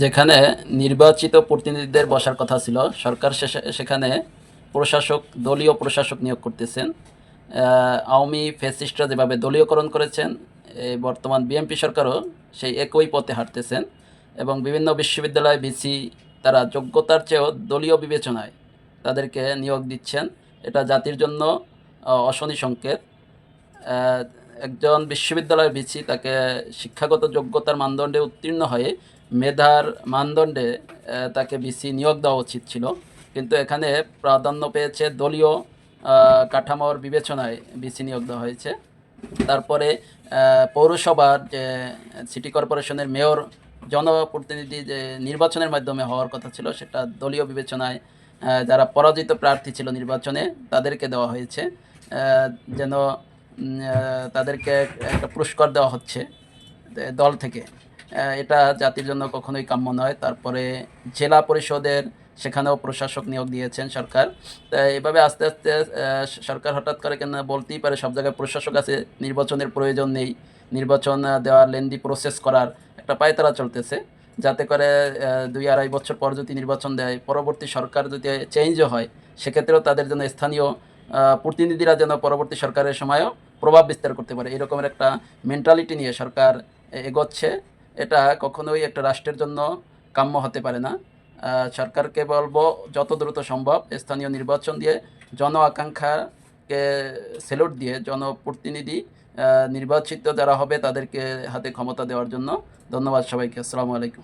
যেখানে নির্বাচিত প্রতিনিধিদের বসার কথা ছিল, সরকার সেখানে প্রশাসক, দলীয় প্রশাসক নিয়োগ করতেছেন। আওয়ামী ফ্যাসিস্টরা যেভাবে দলীয়করণ করেছেন, বর্তমান বিএনপি সরকারও সেই একই পথে হাঁটতেছেন এবং বিভিন্ন বিশ্ববিদ্যালয় ভিসি তারা যোগ্যতার চেয়েও দলীয় বিবেচনায় তাদেরকে নিয়োগ দিচ্ছেন। এটা জাতির জন্য অশনি সংকেত। একজন বিশ্ববিদ্যালয়ের ভিসি তাকে শিক্ষাগত যোগ্যতার মানদণ্ডে উত্তীর্ণ হয়ে মেধার মানদণ্ডে তাকে ভিসি নিয়োগ দেওয়া উচিত ছিল, কিন্তু এখানে প্রাধান্য পেয়েছে দলীয় কাঠামোর বিবেচনায় ভিসি নিয়োগ দেওয়া হয়েছে। তারপরে পৌরসভার যে সিটি কর্পোরেশনের মেয়র জনপ্রতিনিধি যে নির্বাচনের মাধ্যমে হওয়ার কথা ছিল, সেটা দলীয় বিবেচনায় যারা পরাজিত প্রার্থী ছিল নির্বাচনে তাদেরকে দেওয়া হয়েছে। যেন তাদেরকে একটা পুরস্কার দেওয়া হচ্ছে দল থেকে, এটা জাতির জন্য কখনোই কাম্য নয়। তারপরে জেলা পরিষদের সেখানেও প্রশাসক নিয়োগ দিয়েছেন সরকার। তাই এভাবে আস্তে আস্তে সরকার হঠাৎ করে কেন বলতেই পারে সব জায়গায় প্রশাসক আছে, নির্বাচনের প্রয়োজন নেই, নির্বাচন দেওয়ার লেন্দি প্রসেস করার একটা পায়তারা চলতেছে, যাতে করে 2-2.5 বছর পর যদি নির্বাচন দেয়, পরবর্তী সরকার যদি চেঞ্জও হয়, সেক্ষেত্রেও তাদের জন্য স্থানীয় প্রতিনিধিরা যেন পরবর্তী সরকারের সময়ও প্রভাব বিস্তার করতে পারে, এরকমের একটা মেন্টালিটি নিয়ে সরকার এগোচ্ছে। এটা কখনোই একটা রাষ্ট্রের জন্য কাম্য হতে পারে না। সরকারকে বলবো যত দ্রুত সম্ভব স্থানীয় নির্বাচন দিয়ে জন আকাঙ্ক্ষাকে স্যালুট দিয়ে জনপ্রতিনিধি নির্বাচিত যারা হবে তাদেরকে হাতে ক্ষমতা দেওয়ার জন্য। ধন্যবাদ সবাইকে। আসসালামু আলাইকুম।